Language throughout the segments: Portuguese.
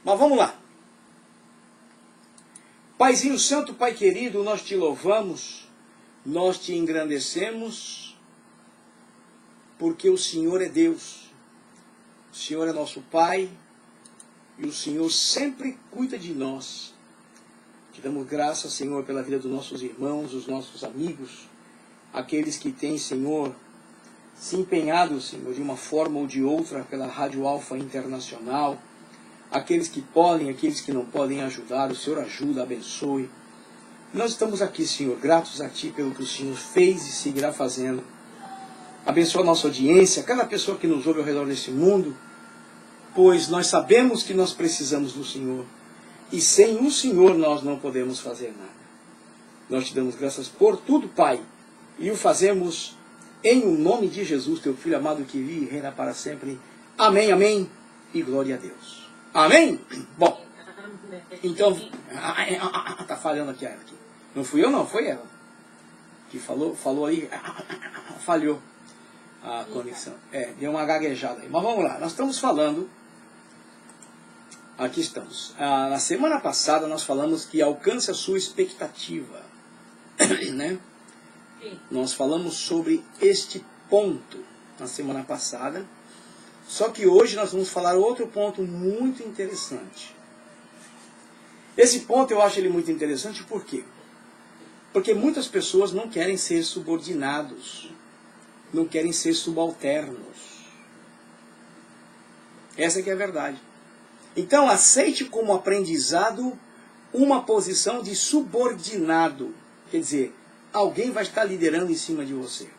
Mas vamos lá. Paizinho Santo, Pai querido, nós te louvamos, nós te engrandecemos, porque o Senhor é Deus. O Senhor é nosso Pai e o Senhor sempre cuida de nós. Te damos graças, Senhor, pela vida dos nossos irmãos, dos nossos amigos, aqueles que têm, Senhor, se empenhado, Senhor, de uma forma ou de outra pela Rádio Alfa Internacional, aqueles que podem, aqueles que não podem ajudar, o Senhor ajuda, abençoe. Nós estamos aqui, Senhor, gratos a Ti pelo que o Senhor fez e seguirá fazendo. Abençoa a nossa audiência, cada pessoa que nos ouve ao redor desse mundo, pois nós sabemos que nós precisamos do Senhor. E sem o Senhor nós não podemos fazer nada. Nós te damos graças por tudo, Pai, e o fazemos em o nome de Jesus, Teu Filho amado, que vive e reina para sempre. Amém, amém, e glória a Deus. Amém? Bom, então, tá falhando aqui, aqui. Não fui eu não, foi ela. Que falou aí, falhou a conexão. Deu uma gaguejada aí. Mas vamos lá, nós estamos falando, aqui estamos. Na semana passada nós falamos que alcance a sua expectativa, né? Nós falamos sobre este ponto na semana passada. Só que hoje nós vamos falar outro ponto muito interessante. Esse ponto eu acho ele muito interessante por quê? Porque muitas pessoas não querem ser subordinados, não querem ser subalternos. Essa que é a verdade. Então aceite como aprendizado uma posição de subordinado. Quer dizer, alguém vai estar liderando em cima de você.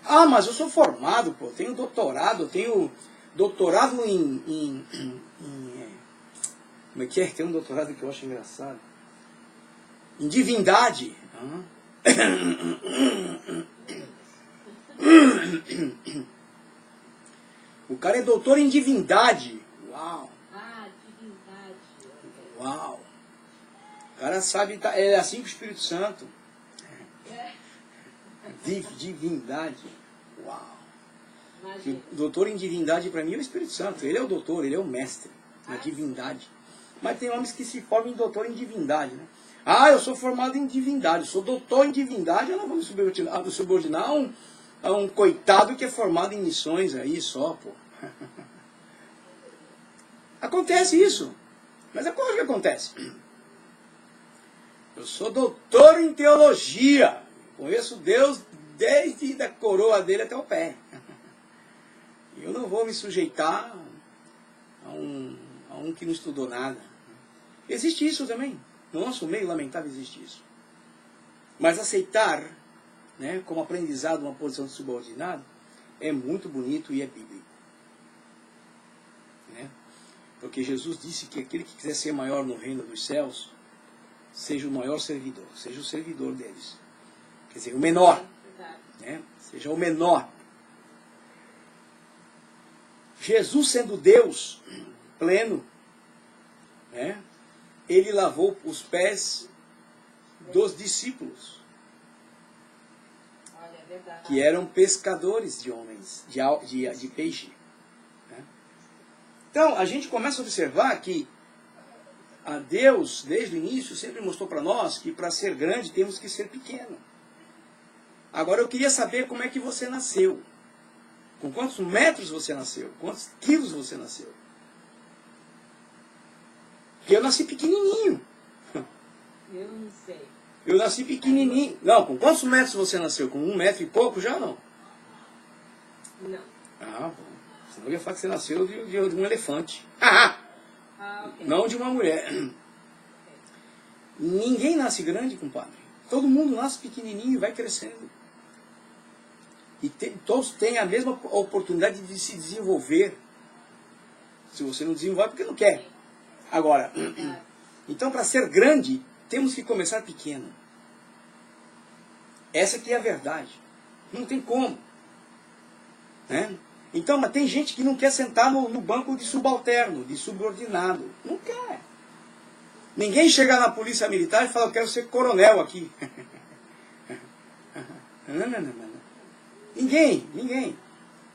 Ah, mas eu sou formado, pô, tenho doutorado, tenho doutorado em como é que é? Tem um doutorado que eu acho engraçado. Em divindade. O cara é doutor em divindade. Uau. Ah, divindade. Uau. O cara sabe, é assim com o Espírito Santo. Divindade. Uau. O doutor em divindade para mim é o Espírito Santo. Ele é o doutor, ele é o mestre na divindade. Mas tem homens que se formam em doutor em divindade, né? Ah, eu sou formado em divindade, sou doutor em divindade, eu não vou me subordinar a um coitado que é formado em missões aí só, pô. Acontece isso. Mas é como que acontece? Eu sou doutor em teologia. Conheço Deus desde a coroa dele até o pé. Eu não vou me sujeitar a um que não estudou nada. Existe isso também. No nosso meio, lamentável, existe isso. Mas aceitar, né, como aprendizado uma posição de subordinado é muito bonito e é bíblico. Né? Porque Jesus disse que aquele que quiser ser maior no reino dos céus, seja o maior servidor, seja o servidor deles. Quer dizer, o menor. Né? Seja o menor. Jesus, sendo Deus pleno, né, ele lavou os pés dos discípulos, que eram pescadores de homens, de peixe. Né? Então, a gente começa a observar que a Deus, desde o início, sempre mostrou para nós que para ser grande temos que ser pequeno. Agora, eu queria saber como é que você nasceu. Com quantos metros você nasceu? Quantos quilos você nasceu? Porque eu nasci pequenininho. Eu não sei. Eu nasci pequenininho. Não, com quantos metros você nasceu? Com 1 metro e pouco já não? Não. Ah, bom. Senão eu ia falar que você nasceu de um elefante. Okay. Não de uma mulher. Ninguém nasce grande, compadre. Todo mundo nasce pequenininho e vai crescendo. E todos têm a mesma oportunidade de se desenvolver. Se você não desenvolve, porque não quer. Agora, então para ser grande, temos que começar pequeno. Essa aqui é a verdade. Não tem como. Né? Então, mas tem gente que não quer sentar no banco de subalterno, de subordinado. Não quer. Ninguém chega na polícia militar e fala, eu quero ser coronel aqui. Não. Ninguém.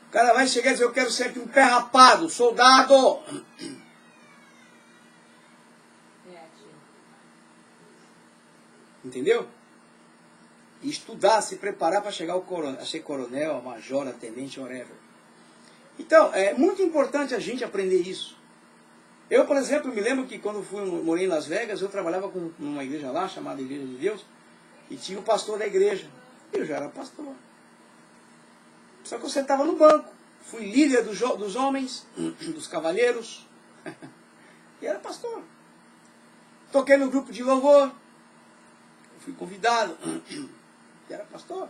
O cara vai chegar e dizer, eu quero ser aqui um pé rapado, soldado. tia. Entendeu? E estudar, se preparar para chegar a ser coronel, a major, a tenente, whatever. Então, é muito importante a gente aprender isso. Eu, por exemplo, me lembro que quando morei em Las Vegas, eu trabalhava com uma igreja lá, chamada Igreja de Deus, e tinha o pastor da igreja. Eu já era pastor. Só que eu sentava no banco. Fui líder dos homens, dos cavalheiros, e era pastor. Toquei no grupo de louvor, fui convidado, e era pastor.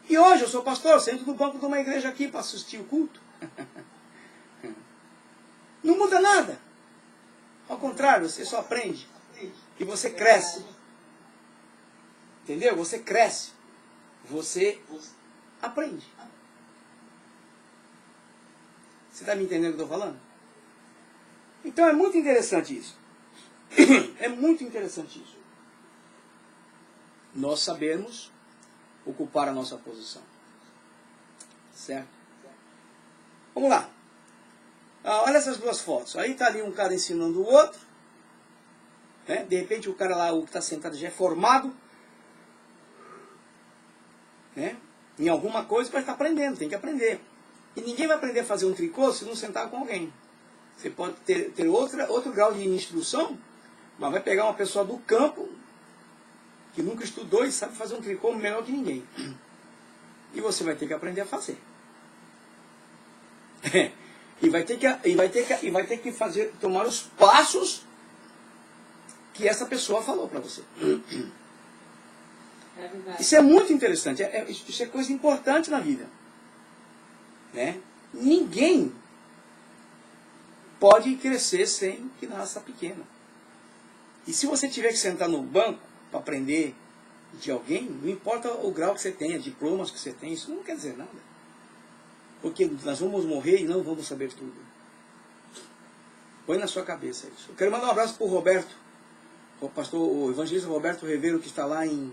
E hoje eu sou pastor, sento no banco de uma igreja aqui para assistir o culto. Não muda nada. Ao contrário, você só aprende. E você cresce. Entendeu? Você cresce. Você aprende. Você está me entendendo o que eu estou falando? Então é muito interessante isso. É muito interessante isso. Nós sabemos ocupar a nossa posição. Certo? Vamos lá. Olha essas duas fotos. Aí está ali um cara ensinando o outro. Né? De repente o cara lá, o que está sentado, já é formado. Né? Em alguma coisa, mas está aprendendo, tem que aprender. E ninguém vai aprender a fazer um tricô se não sentar com alguém. Você pode ter outro grau de instrução, mas vai pegar uma pessoa do campo, que nunca estudou e sabe fazer um tricô melhor que ninguém. E você vai ter que aprender a fazer. E vai ter que tomar os passos que essa pessoa falou para você. É verdade. Isso é muito interessante. Isso é coisa importante na vida. Né? Ninguém pode crescer sem que nasça pequeno. E se você tiver que sentar no banco para aprender de alguém, não importa o grau que você tenha, diplomas que você tem, isso não quer dizer nada. Porque nós vamos morrer e não vamos saber tudo. Põe na sua cabeça isso. Eu quero mandar um abraço para o Roberto, o evangelista Roberto Rivero, que está lá em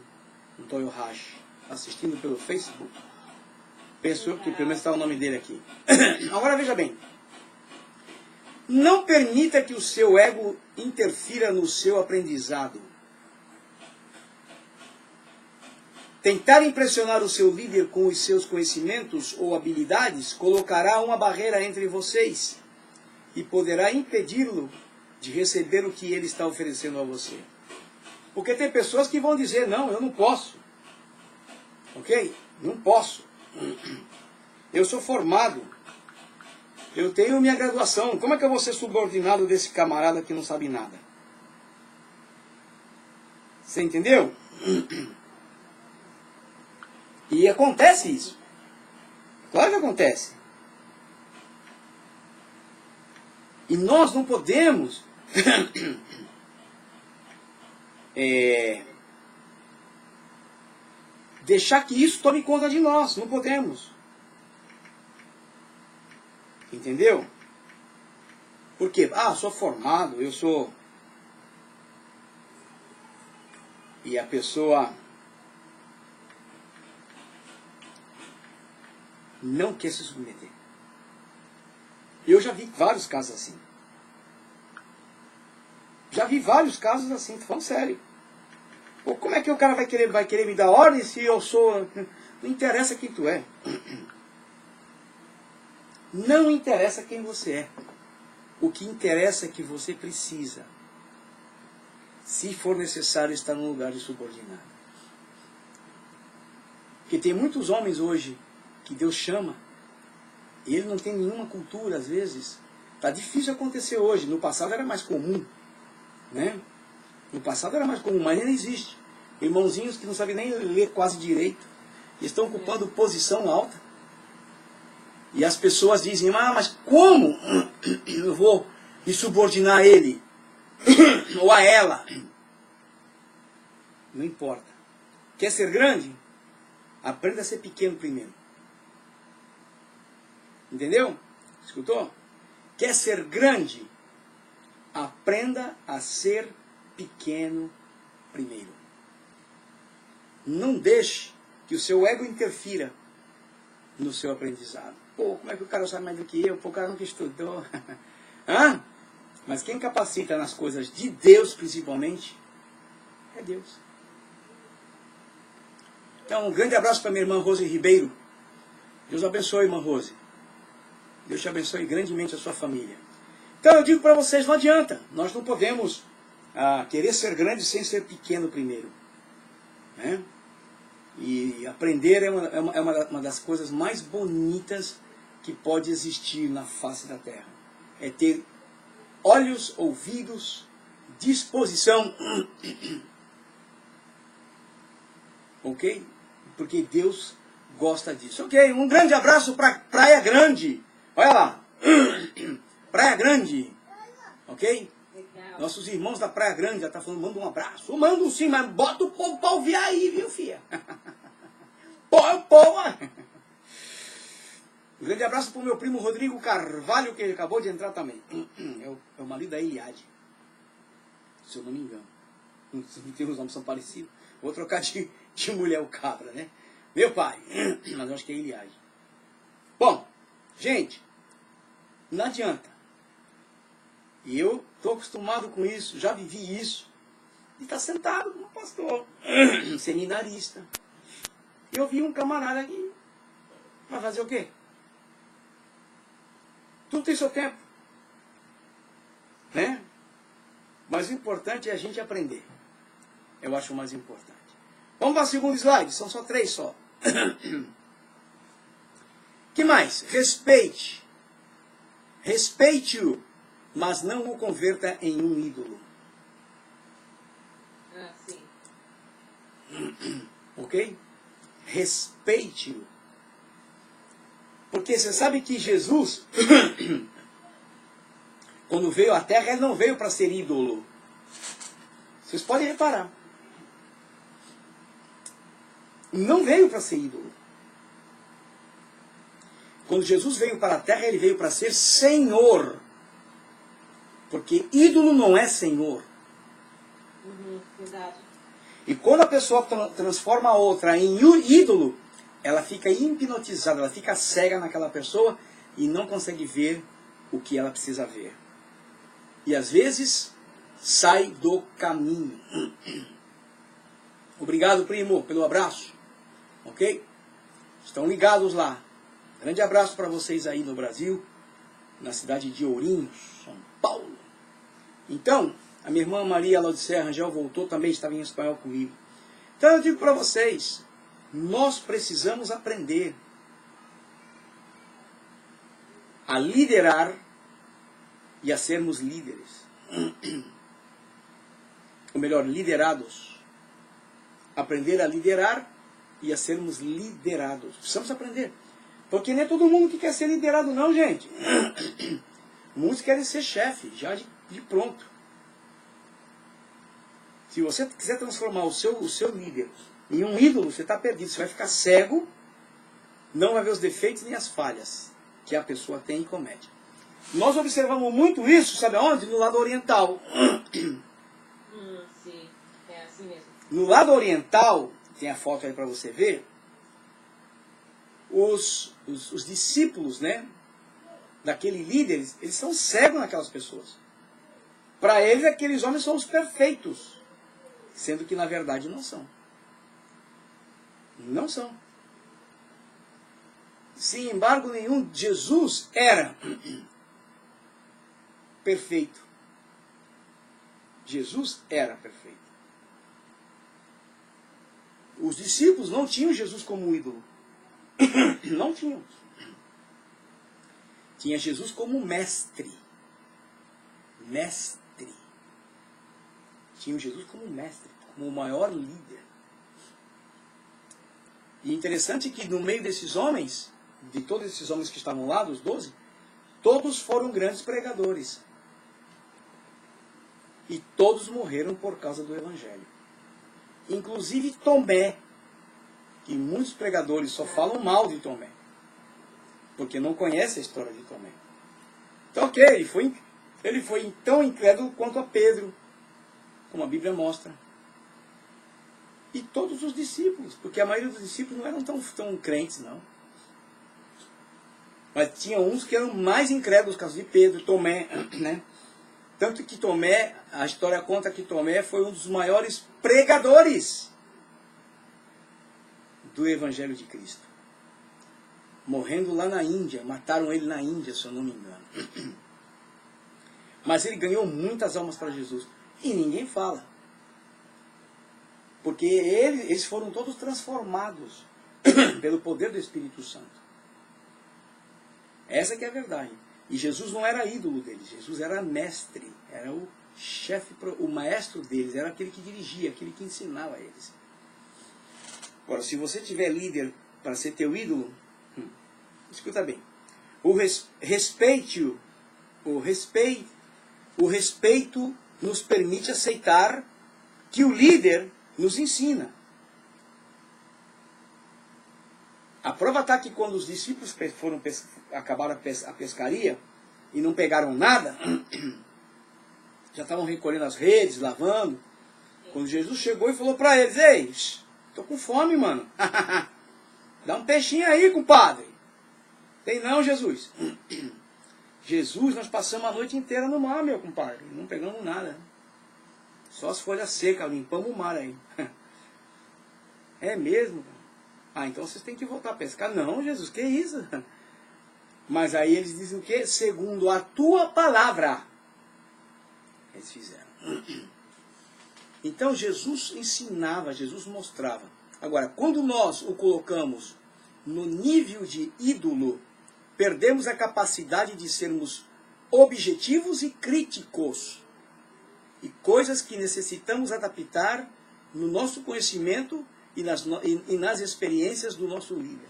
Toyohashi, assistindo pelo Facebook. Penso eu que pelo menos está o nome dele aqui. Agora veja bem. Não permita que o seu ego interfira no seu aprendizado. Tentar impressionar o seu líder com os seus conhecimentos ou habilidades colocará uma barreira entre vocês e poderá impedi-lo de receber o que ele está oferecendo a você. Porque tem pessoas que vão dizer, não, eu não posso. Ok? Não posso. Eu sou formado. Eu tenho minha graduação. Como é que eu vou ser subordinado desse camarada que não sabe nada? Você entendeu? E acontece isso. Claro que acontece. E nós não podemos deixar que isso tome conta de nós. Não podemos. Entendeu? Porque, sou formado, eu sou... E a pessoa não quer se submeter. Eu já vi vários casos assim. Já vi vários casos assim, tô falando sério. Pô, como é que o cara vai querer me dar ordem se eu sou... Não interessa quem tu é. Não interessa quem você é. O que interessa é que você precisa, se for necessário, estar num lugar de subordinado. Porque tem muitos homens hoje que Deus chama, e ele não tem nenhuma cultura, às vezes. Está difícil acontecer hoje. No passado era mais comum. Né? No passado era mais comum, mas ainda existe. Irmãozinhos que não sabem nem ler quase direito, estão ocupando posição alta. E as pessoas dizem, mas como eu vou me subordinar a ele? Ou a ela? Não importa. Quer ser grande? Aprenda a ser pequeno primeiro. Entendeu? Escutou? Quer ser grande? Aprenda a ser pequeno primeiro. Não deixe que o seu ego interfira no seu aprendizado. Pô, como é que o cara sabe mais do que eu? Pô, o cara nunca estudou. Mas quem capacita nas coisas de Deus, principalmente, é Deus. Então, um grande abraço para minha irmã Rose Ribeiro. Deus abençoe, irmã Rose. Deus te abençoe grandemente a sua família. Então, eu digo para vocês, não adianta. Nós não podemos querer ser grande sem ser pequeno primeiro. Né? E aprender é uma das coisas mais bonitas que pode existir na face da terra. É ter olhos, ouvidos, disposição. Ok? Porque Deus gosta disso. Ok? Um grande abraço para Praia Grande. Olha lá. Praia Grande. Ok? Legal. Nossos irmãos da Praia Grande já estão falando, manda um abraço. Eu mando sim, mas bota o povo para ouvir aí, viu, filha? Povo. Um grande abraço para o meu primo Rodrigo Carvalho, que acabou de entrar também. É o marido da Eliade. Se eu não me engano. Não tem, os nomes são parecidos. Vou trocar de mulher o cabra, né? Meu pai. Mas eu acho que é Eliade. Bom, gente, não adianta. E eu estou acostumado com isso, já vivi isso. E está sentado como pastor, seminarista. E eu vi um camarada aqui. Vai fazer o quê? Tudo tem seu tempo. Né? Mas o importante é a gente aprender. Eu acho o mais importante. Vamos para o segundo slide. São só 3 só. Que mais? Respeite. Respeite-o, mas não o converta em um ídolo. Sim. Ok? Respeite-o. Porque você sabe que Jesus, quando veio à Terra, ele não veio para ser ídolo. Vocês podem reparar. Não veio para ser ídolo. Quando Jesus veio para a Terra, ele veio para ser Senhor. Porque ídolo não é Senhor. Verdade. E quando a pessoa transforma a outra em ídolo, ela fica hipnotizada, ela fica cega naquela pessoa e não consegue ver o que ela precisa ver. E às vezes sai do caminho. Obrigado, primo, pelo abraço. Ok? Estão ligados lá. Grande abraço para vocês aí no Brasil, na cidade de Ourinhos, São Paulo. Então, a minha irmã Maria Laudicea Rangel voltou, também estava em espanhol comigo. Então eu digo para vocês, nós precisamos aprender a liderar e a sermos líderes. Ou melhor, liderados. Aprender a liderar e a sermos liderados. Precisamos aprender. Porque não é todo mundo que quer ser liderado não, gente. Muitos querem ser chefe, já de pronto. Se você quiser transformar o seu líder em um ídolo, você está perdido. Você vai ficar cego, não vai ver os defeitos nem as falhas que a pessoa tem e comete. Nós observamos muito isso, sabe aonde? No lado oriental. Sim, é assim mesmo. No lado oriental, tem a foto aí para você ver, os discípulos, né, daquele líder, eles são cegos naquelas pessoas. Para eles, aqueles homens são os perfeitos. Sendo que, na verdade, não são. Não são. Sem embargo, nenhum. Jesus era perfeito. Jesus era perfeito. Os discípulos não tinham Jesus como ídolo. Não tinham. Tinha Jesus como mestre. Mestre. Tinha Jesus como mestre, como o maior líder. E interessante que no meio desses homens, de todos esses homens que estavam lá, dos 12, todos foram grandes pregadores. E todos morreram por causa do Evangelho. Inclusive Tomé, que muitos pregadores só falam mal de Tomé, porque não conhecem a história de Tomé. Então, ok, ele foi tão incrédulo quanto a Pedro, como a Bíblia mostra. E todos os discípulos, porque a maioria dos discípulos não eram tão crentes, não. Mas tinha uns que eram mais incrédulos, caso de Pedro, Tomé, né? Tanto que Tomé, a história conta que Tomé foi um dos maiores pregadores do Evangelho de Cristo. Morrendo lá na Índia, mataram ele na Índia, se eu não me engano. Mas ele ganhou muitas almas para Jesus. E ninguém fala. Porque eles foram todos transformados pelo poder do Espírito Santo. Essa que é a verdade. E Jesus não era ídolo deles, Jesus era mestre, era o chefe, o maestro deles, era aquele que dirigia, aquele que ensinava a eles. Agora, se você tiver líder para ser teu ídolo, escuta bem, o respeito nos permite aceitar que o líder nos ensina. A prova está que quando os discípulos acabaram a pescaria e não pegaram nada, já estavam recolhendo as redes, lavando. Quando Jesus chegou e falou para eles: ei, estou com fome, mano. Dá um peixinho aí, compadre. Tem não, Jesus. Jesus, nós passamos a noite inteira no mar, meu compadre. Não pegamos nada. Só as folhas secas, limpamos o mar aí. É mesmo? Ah, então vocês têm que voltar a pescar. Não, Jesus, que isso? Mas aí eles dizem o quê? Segundo a tua palavra. Eles fizeram. Então Jesus ensinava, Jesus mostrava. Agora, quando nós o colocamos no nível de ídolo, perdemos a capacidade de sermos objetivos e críticos. E coisas que necessitamos adaptar no nosso conhecimento e nas experiências do nosso líder.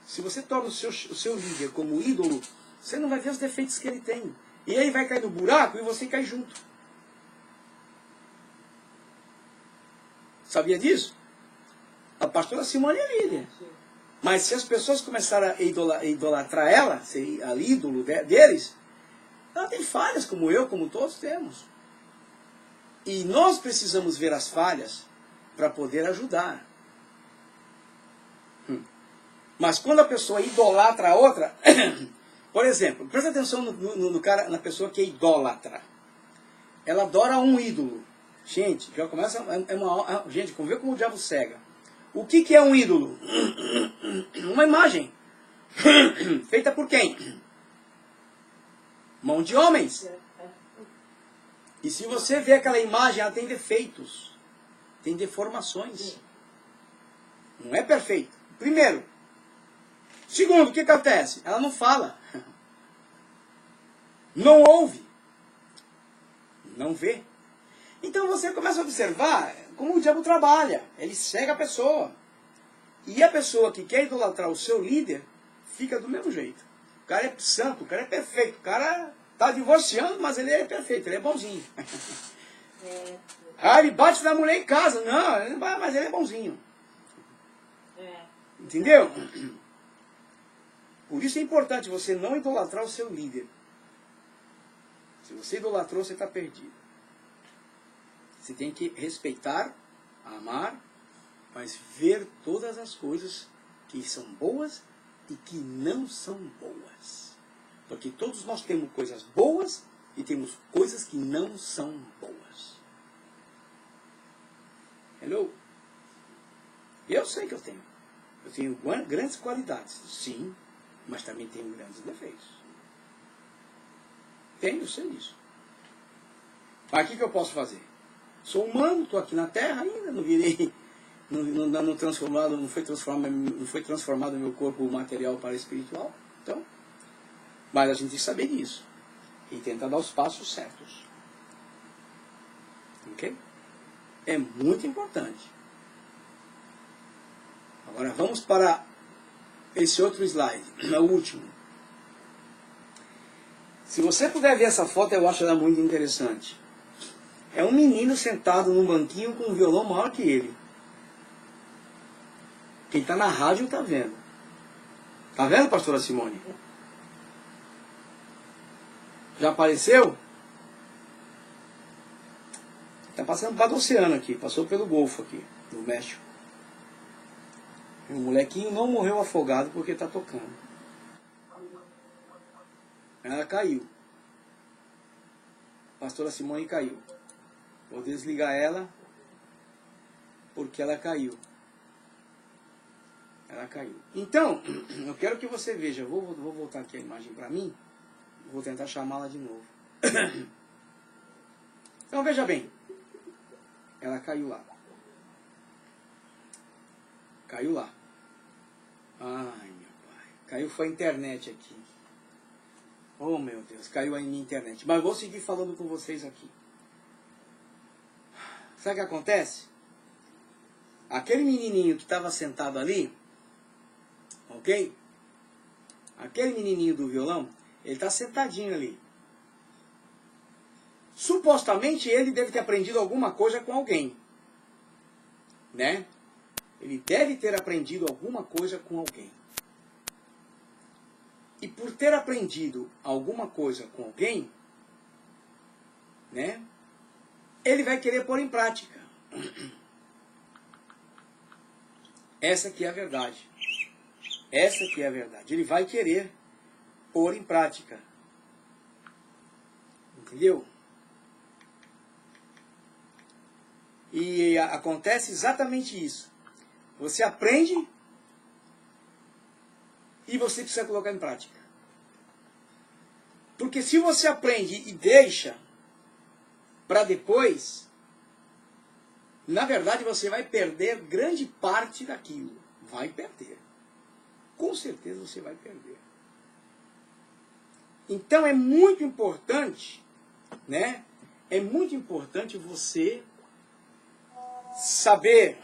Se você torna o seu líder como ídolo, você não vai ver os defeitos que ele tem. E ele vai cair no buraco e você cai junto. Sabia disso? A pastora Simone é líder. Mas se as pessoas começarem a idolatrar ela, ser a ídolo deles, ela tem falhas como eu, como todos temos. E nós precisamos ver as falhas para poder ajudar. Mas quando a pessoa idolatra a outra, por exemplo, presta atenção no cara, na pessoa que é idólatra. Ela adora um ídolo. Gente, já começa. Gente, vamos ver como o diabo cega. O que é um ídolo? Uma imagem. Feita por quem? Mão de homens. E se você vê aquela imagem, ela tem defeitos. Tem deformações. Não é perfeito. Primeiro. Segundo, o que acontece? Ela não fala. Não ouve. Não vê. Então você começa a observar como o diabo trabalha. Ele cega a pessoa. E a pessoa que quer idolatrar o seu líder, fica do mesmo jeito. O cara é santo, o cara é perfeito. O cara está divorciando, mas ele é perfeito, ele é bonzinho. Ah, ele bate na mulher em casa. Não, mas ele é bonzinho. Entendeu? Por isso é importante você não idolatrar o seu líder. Se você idolatrou, você está perdido. Você tem que respeitar, amar, mas ver todas as coisas que são boas e que não são boas. Porque todos nós temos coisas boas e temos coisas que não são boas. Hello? Eu sei que eu tenho. Eu tenho grandes qualidades, sim, mas também tenho grandes defeitos. Tenho, eu sei disso. Mas o que eu posso fazer? Sou humano, estou aqui na Terra ainda, não virei, não foi transformado meu corpo material para espiritual. Então, mas a gente tem que saber disso e tentar dar os passos certos. Ok? É muito importante. Agora vamos para esse outro slide, o último. Se você puder ver essa foto, eu acho ela muito interessante. É um menino sentado num banquinho com um violão maior que ele. Quem está na rádio está vendo. Está vendo, pastora Simone? Já apareceu? Está passando para o oceano aqui. Passou pelo Golfo aqui, no México. O molequinho não morreu afogado porque está tocando. Ela caiu. pastora Simone caiu. Vou desligar ela, porque ela caiu. Ela caiu. Então, eu quero que você veja. Vou voltar aqui a imagem para mim. Vou tentar chamá-la de novo. Então, veja bem. Ela caiu lá. Caiu lá. Ai, meu pai. Caiu foi a internet aqui. Oh, meu Deus. Caiu a minha internet. Mas vou seguir falando com vocês aqui. Sabe o que acontece? Aquele menininho que estava sentado ali, ok? Aquele menininho do violão, ele está sentadinho ali. Supostamente ele deve ter aprendido alguma coisa com alguém, né? Ele deve ter aprendido alguma coisa com alguém. E por ter aprendido alguma coisa com alguém, né? Ele vai querer pôr em prática. Essa aqui é a verdade. Essa aqui é a verdade. Ele vai querer pôr em prática. Entendeu? E acontece exatamente isso. Você aprende e você precisa colocar em prática. Porque se você aprende e deixa para depois, na verdade você vai perder grande parte daquilo. Vai perder. Com certeza você vai perder. Então é muito importante, né? É muito importante você saber,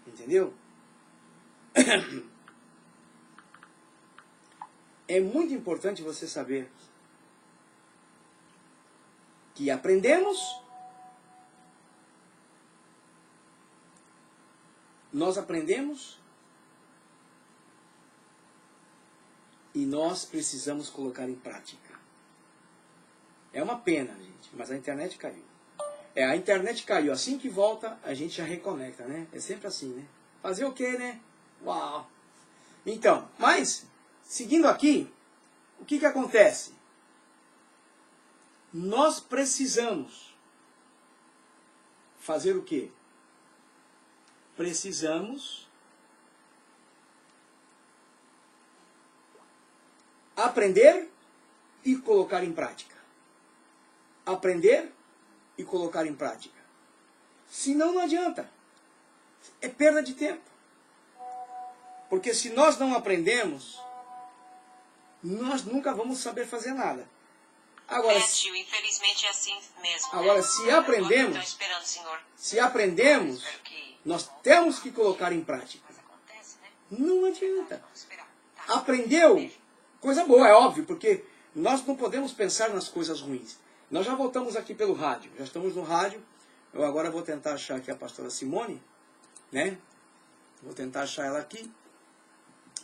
entendeu? É muito importante você saber que nós aprendemos e nós precisamos colocar em prática. É uma pena, gente, mas a internet caiu. A internet caiu, assim que volta, a gente já reconecta, né? É sempre assim, né? Fazer o quê, né? Uau! Então, mas, seguindo aqui, o que acontece? Nós precisamos fazer o quê? Precisamos aprender e colocar em prática. Aprender e colocar em prática. Senão não adianta. É perda de tempo. Porque se nós não aprendemos, nós nunca vamos saber fazer nada. Agora, infelizmente é assim mesmo. Agora, né? se aprendemos, Esperando, Senhor. se aprendemos, nós temos que colocar em prática. Mas acontece, né? Não adianta. Vamos esperar. Tá. Aprendeu, coisa boa, é óbvio, porque nós não podemos pensar nas coisas ruins. Nós já voltamos aqui pelo rádio, já estamos no rádio. Eu agora vou tentar achar aqui a pastora Simone, né? Vou tentar achar ela aqui,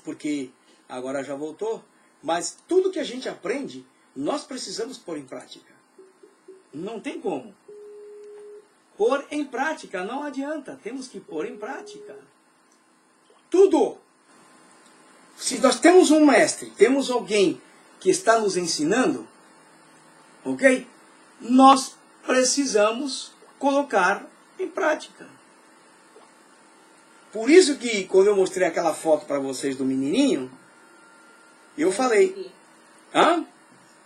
porque agora já voltou. Mas tudo que a gente aprende, nós precisamos pôr em prática. Não tem como. Pôr em prática, não adianta. Temos que pôr em prática. Tudo. Se nós temos um mestre, temos alguém que está nos ensinando, ok? Nós precisamos colocar em prática. Por isso que quando eu mostrei aquela foto para vocês do menininho, eu falei, hã?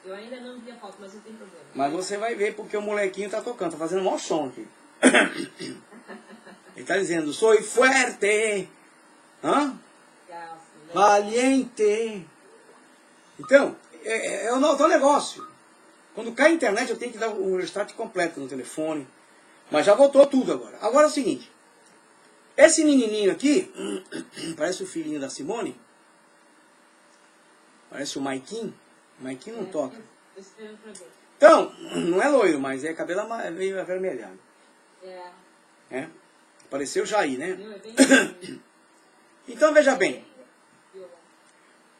Eu ainda não vi a foto, mas não tem problema. Mas você vai ver porque o molequinho está tocando, está fazendo um maior som aqui. Ele está dizendo, sou fuerte, hã? Valiente. Então, é o nosso negócio. Quando cai a internet, eu tenho que dar o restart completo no telefone. Mas já voltou tudo agora. Agora é o seguinte. Esse menininho aqui, parece o filhinho da Simone. Parece o Maiquinho. O Maiquinho não toca. Então, não é loiro, mas é cabelo meio avermelhado. É. Pareceu Jair, né? Então, veja bem.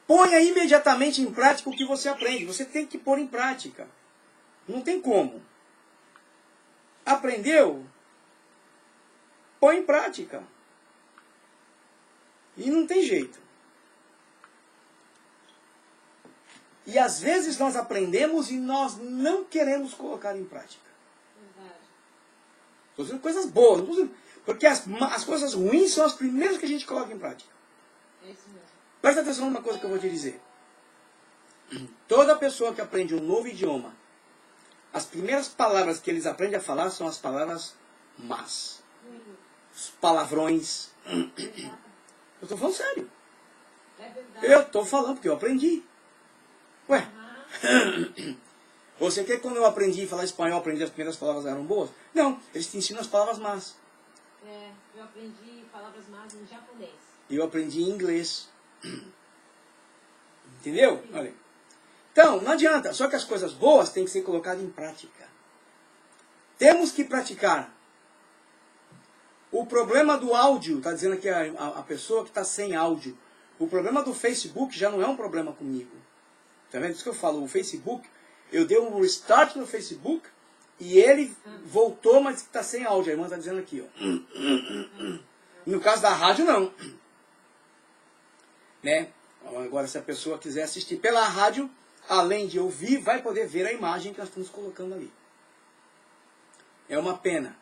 Ponha imediatamente em prática o que você aprende. Você tem que pôr em prática. Não tem como. Aprendeu? Põe em prática. E não tem jeito. E às vezes nós aprendemos e nós não queremos colocar em prática. Verdade. Estou dizendo coisas boas, não tô dizendo, porque as coisas ruins são as primeiras que a gente coloca em prática. É isso mesmo. Presta atenção numa coisa que eu vou te dizer. Toda pessoa que aprende um novo idioma, as primeiras palavras que eles aprendem a falar são as palavras más. Os palavrões. Eu estou falando sério. É verdade. Eu estou falando porque eu aprendi. Ué, você quer que quando eu aprendi a falar espanhol, aprendi as primeiras palavras eram boas? Não, eles te ensinam as palavras más. É, eu aprendi palavras más em japonês. Eu aprendi em inglês. Entendeu? Olha. Então, não adianta. Só que as coisas boas têm que ser colocadas em prática. Temos que praticar. O problema do áudio, está dizendo aqui a pessoa que está sem áudio. O problema do Facebook já não é um problema comigo. Está vendo? Isso que eu falo. O Facebook, eu dei um restart no Facebook e ele voltou, mas está sem áudio. A irmã está dizendo aqui. Ó. No caso da rádio, não. Né? Agora, se a pessoa quiser assistir pela rádio, além de ouvir, vai poder ver a imagem que nós estamos colocando ali. É uma pena.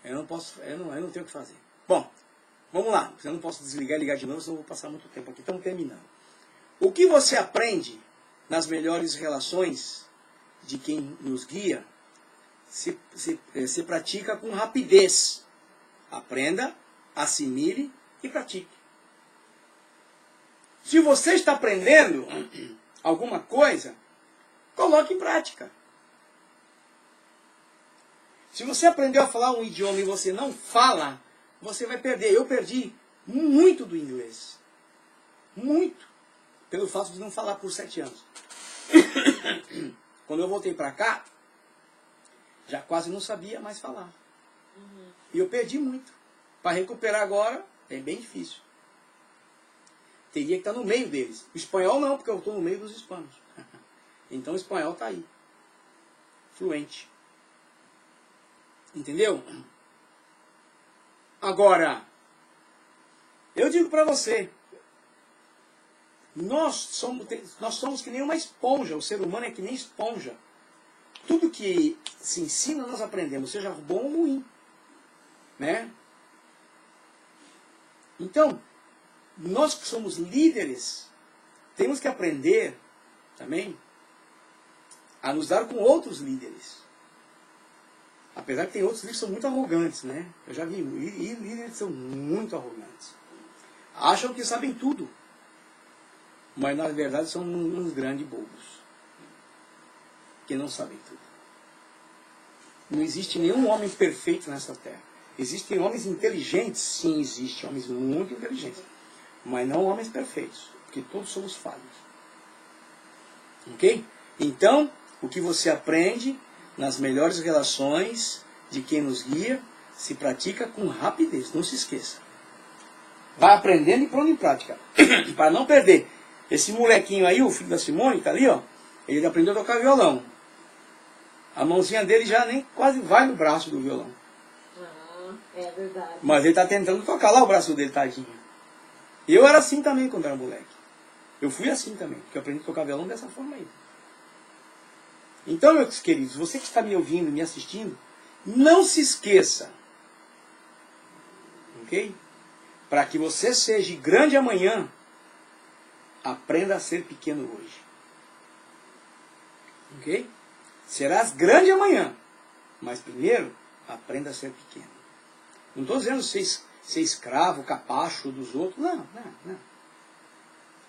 Eu não tenho o que fazer. Bom, vamos lá. Eu não posso desligar e ligar de novo, senão eu vou passar muito tempo aqui. Estamos terminando. O que você aprende nas melhores relações de quem nos guia, se pratica com rapidez. Aprenda, assimile e pratique. Se você está aprendendo alguma coisa, coloque em prática. Se você aprendeu a falar um idioma e você não fala, você vai perder. Eu perdi muito do inglês. Muito. Pelo fato de não falar por 7 anos. Quando eu voltei para cá, já quase não sabia mais falar. E eu perdi muito. Para recuperar agora, é bem difícil. Teria que estar no meio deles. O espanhol não, porque eu estou no meio dos hispanos. Então o espanhol está aí. Fluente. Entendeu? Agora, eu digo para você, nós somos que nem uma esponja, o ser humano é que nem esponja. Tudo que se ensina nós aprendemos, seja bom ou ruim. Né? Então, nós que somos líderes, temos que aprender também a nos dar com outros líderes. Apesar que tem outros líderes que são muito arrogantes, né? Eu já vi, e líderes que são muito arrogantes. Acham que sabem tudo. Mas na verdade são uns grandes bobos. Que não sabem tudo. Não existe nenhum homem perfeito nessa terra. Existem homens inteligentes? Sim, existem homens muito inteligentes. Mas não homens perfeitos. Porque todos somos falhos. Ok? Então, o que você aprende nas melhores relações de quem nos guia, se pratica com rapidez. Não se esqueça. Vai aprendendo e pondo em prática. Para não perder. Esse molequinho aí, o filho da Simone, tá ali, ó. Ele aprendeu a tocar violão. A mãozinha dele já nem quase vai no braço do violão. Ah, é verdade. Mas ele tá tentando tocar lá o braço dele, tadinho. Eu era assim também quando era moleque. Eu fui assim também, porque eu aprendi a tocar violão dessa forma aí. Então, meus queridos, você que está me ouvindo, me assistindo, não se esqueça, ok? Para que você seja grande amanhã, aprenda a ser pequeno hoje. Ok? Serás grande amanhã, mas primeiro, aprenda a ser pequeno. Não estou dizendo ser escravo, capacho dos outros. Não.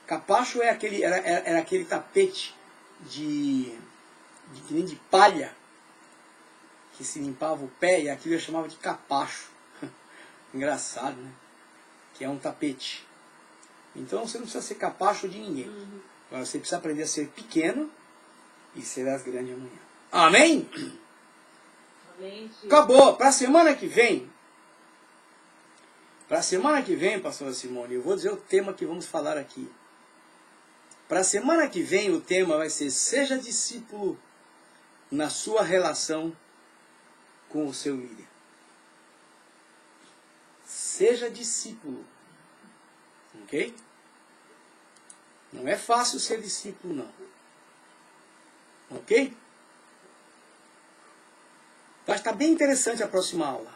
Capacho era aquele tapete de palha que se limpava o pé e aquilo eu chamava de capacho. Engraçado, né? Que é um tapete. Então você não precisa ser capacho de ninguém. Agora você precisa aprender a ser pequeno e serás grande amanhã. Amém? Amém. Acabou. Para a semana que vem, pastora Simone, eu vou dizer o tema que vamos falar aqui. Para a semana que vem o tema vai ser: seja discípulo na sua relação com o seu líder. Seja discípulo. Ok? Não é fácil ser discípulo, não. Ok? Vai estar bem interessante a próxima aula.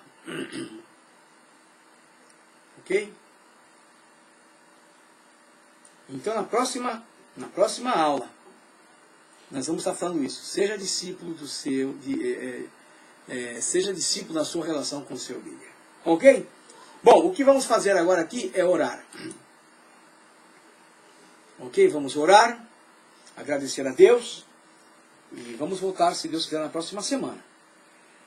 Ok? Então, na próxima aula, nós vamos estar falando isso. Seja discípulo do seu, seja discípulo na sua relação com o seu líder. Ok? Bom, o que vamos fazer agora aqui é orar. Ok? Vamos orar, agradecer a Deus e vamos voltar, se Deus quiser, na próxima semana.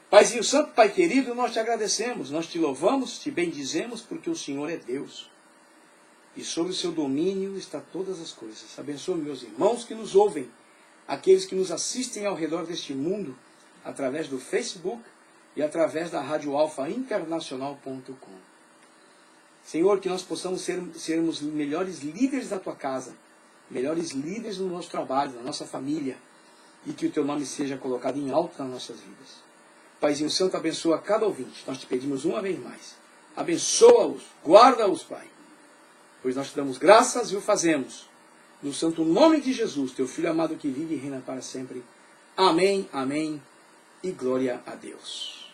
Paizinho Santo, Pai querido, nós te agradecemos, nós te louvamos, te bendizemos, porque o Senhor é Deus. E sob o seu domínio está todas as coisas. Abençoe meus irmãos que nos ouvem, aqueles que nos assistem ao redor deste mundo, através do Facebook e através da Rádio Alfa Internacional.com. Senhor, que nós possamos sermos melhores líderes da tua casa, melhores líderes no nosso trabalho, na nossa família, e que o teu nome seja colocado em alto nas nossas vidas. Paizinho Santo, abençoa cada ouvinte. Nós te pedimos uma vez mais. Abençoa-os, guarda-os, Pai. Pois nós te damos graças e o fazemos. No santo nome de Jesus, teu Filho amado que vive e reina para sempre. Amém, amém e glória a Deus.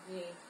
Amém.